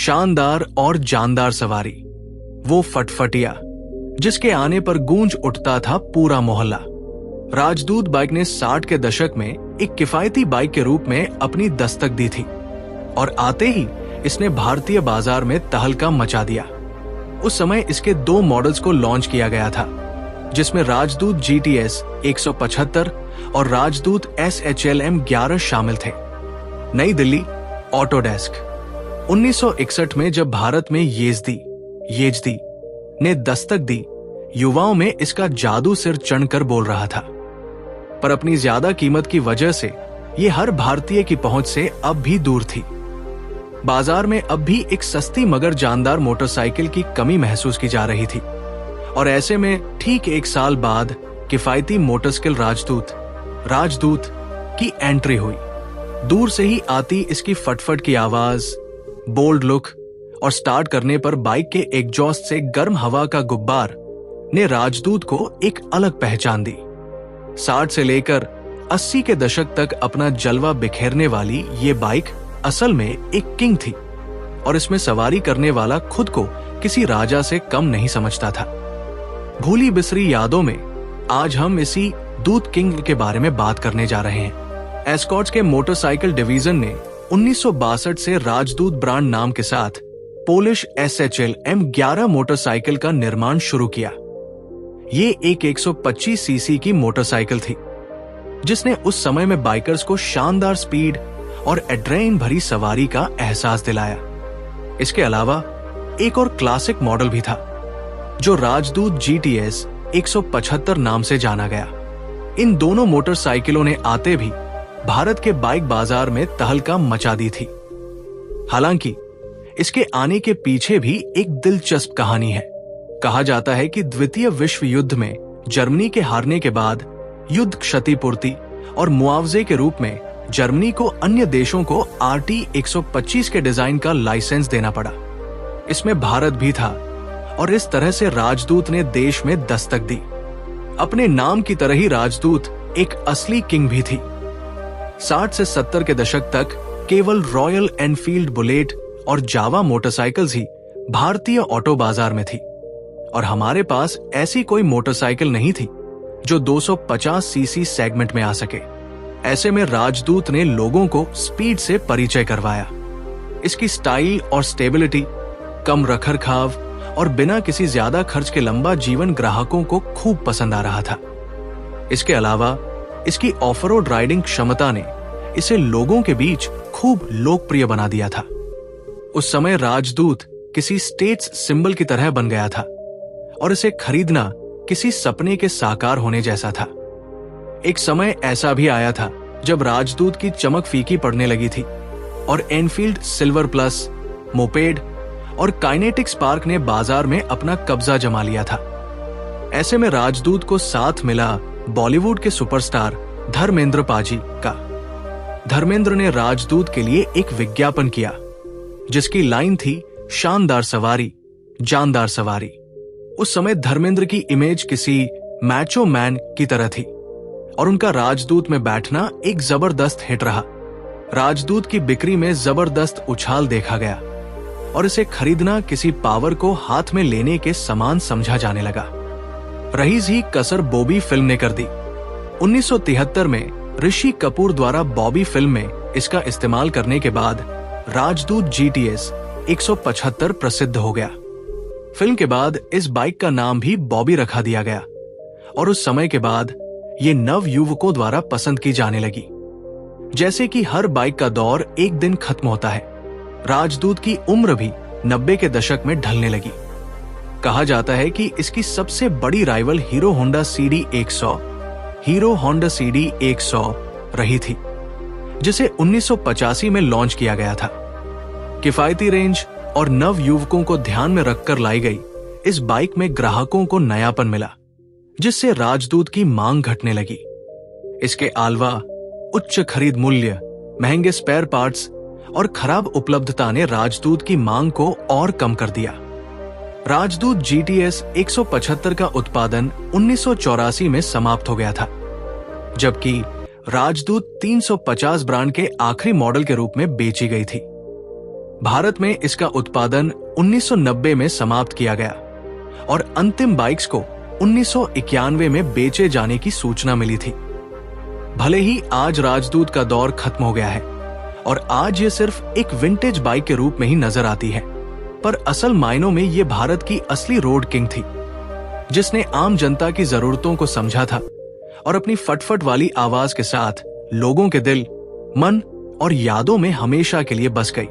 शानदार और जानदार सवारी, वो फटफटिया जिसके आने पर गूंज उठता था पूरा मोहल्ला। राजदूत बाइक ने 60 के दशक में एक किफायती बाइक के रूप में अपनी दस्तक दी थी और आते ही इसने भारतीय बाजार में तहलका मचा दिया। उस समय इसके 2 मॉडल्स को लॉन्च किया गया था, जिसमें राजदूत GTS 175 और राजदूत SHLM 11 शामिल थे। नई दिल्ली, ऑटोडेस्क। 1961 में जब भारत में येजदी ने दस्तक दी, युवाओं में इसका जादू सिर चढ़कर बोल रहा था। पर अपनी ज्यादा कीमत की वजह से ये हर भारतीय की पहुंच से अब भी दूर थी। बाजार में अब भी एक सस्ती मगर जानदार मोटरसाइकिल की कमी महसूस की जा रही थी और ऐसे में ठीक 1 साल बाद किफायती मोटरसाइकिल राजदूत की एंट्री हुई। दूर से ही आती इसकी फटफट की आवाज, बोल्ड लुक और स्टार्ट करने पर बाइक के एग्जॉस्ट से गर्म हवा का गुब्बार ने राजदूत को एक अलग पहचान दी। 60 से लेकर 80 के दशक तक अपना जलवा बिखेरने वाली ये बाइक असल में एक किंग थी और इसमें सवारी करने वाला खुद को किसी राजा से कम नहीं समझता था। भूली बिसरी यादों में आज हम इसी दूत किंग के बारे में बात करने जा रहे हैं। एस्कॉर्ट्स के मोटरसाइकिल डिवीजन ने 1962 से राजदूत ब्रांड नाम के साथ पोलिश SHLM 11 मोटरसाइकिल का निर्माण शुरू किया। ये एक 125 सीसी की मोटरसाइकिल थी जिसने उस समय में बाइकर्स को शानदार स्पीड और एड्रेनलिन भरी सवारी का एहसास दिलाया। इसके अलावा एक और क्लासिक मॉडल भी था जो राजदूत GTS 175 नाम से जाना गया। इन दोनों मोटरसाइकिलों ने आते भी भारत के बाइक बाजार में तहलका मचा दी थी। हालांकि इसके आने के पीछे भी एक दिलचस्प कहानी है। कहा जाता है कि द्वितीय विश्व युद्ध में जर्मनी के हारने के बाद युद्ध क्षतिपूर्ति और मुआवजे के रूप में जर्मनी को अन्य देशों को RT 125 के डिजाइन का लाइसेंस देना पड़ा। इसमें भारत भी था और इस तरह से राजदूत ने देश में दस्तक दी। अपने नाम की तरह ही राजदूत एक असली किंग भी थी। 60 से 70 के दशक तक केवल रॉयल एनफील्ड बुलेट और जावा मोटरसाइकिल्स ही भारतीय ऑटो बाजार में थी और हमारे पास ऐसी कोई मोटरसाइकिल नहीं थी जो 250 सीसी सेगमेंट में आ सके। ऐसे में राजदूत ने लोगों को स्पीड से परिचय करवाया। इसकी स्टाइल और स्टेबिलिटी, कम रखरखाव और बिना किसी ज्यादा खर्च के लंबा जीवन ग्राहकों को खूब पसंद आ रहा था। इसके अलावा इसकी ऑफ-रोड राइडिंग क्षमता ने इसे लोगों के बीच खूब लोकप्रिय बना दिया था। उस समय राजदूत किसी स्टेटस सिंबल की तरह बन गया था और इसे खरीदना किसी सपने के साकार होने जैसा था। एक समय ऐसा भी आया था जब राजदूत की चमक फीकी पड़ने लगी थी और एनफील्ड सिल्वर प्लस, मोपेड और काइनेटिक स्पार्क ने बाजार में अपना कब्जा जमा लिया था। ऐसे में राजदूत को साथ मिला बॉलीवुड के सुपरस्टार धर्मेंद्र पाजी का। धर्मेंद्र ने राजदूत के लिए एक विज्ञापन किया जिसकी लाइन थी, शानदार सवारी, जानदार सवारी। उस समय धर्मेंद्र की इमेज किसी मैचो मैन की तरह थी और उनका राजदूत में बैठना एक जबरदस्त हिट रहा। राजदूत की बिक्री में जबरदस्त उछाल देखा गया और इसे खरीदना किसी पावर को हाथ में लेने के समान समझा जाने लगा। रही ही कसर बॉबी फिल्म ने कर दी। 1973 में ऋषि कपूर द्वारा बॉबी फिल्म में इसका इस्तेमाल करने के बाद राजदूत GTS 175 प्रसिद्ध हो गया। फिल्म के बाद इस बाइक का नाम भी बॉबी रखा दिया गया और उस समय के बाद ये नव युवकों द्वारा पसंद की जाने लगी। जैसे कि हर बाइक का दौर एक दिन खत्म होता है, राजदूत की उम्र भी 90 के दशक में ढलने लगी। कहा जाता है कि इसकी सबसे बड़ी राइवल हीरो होंडा CD 100 रही थी, जिसे 1985 में लॉन्च किया गया था। किफायती रेंज और नव युवकों को ध्यान में रखकर लाई गई इस बाइक में ग्राहकों को नयापन मिला, जिससे राजदूत की मांग घटने लगी। इसके अलावा उच्च खरीद मूल्य, महंगे स्पेयर पार्ट्स और खराब उपलब्धता ने राजदूत की मांग को और कम कर दिया। राजदूत GTS 175 का उत्पादन 1984 में समाप्त हो गया था, जबकि राजदूत 350 ब्रांड के आखिरी मॉडल के रूप में बेची गई थी। भारत में इसका उत्पादन 1990 में समाप्त किया गया और अंतिम बाइक्स को 1991 में बेचे जाने की सूचना मिली थी। भले ही आज राजदूत का दौर खत्म हो गया है और आज ये सिर्फ एक विंटेज बाइक के रूप में ही नजर आती है, पर असल मायनों में ये भारत की असली रोड किंग थी, जिसने आम जनता की जरूरतों को समझा था और अपनी फटफट वाली आवाज के साथ लोगों के दिल, मन और यादों में हमेशा के लिए बस गई।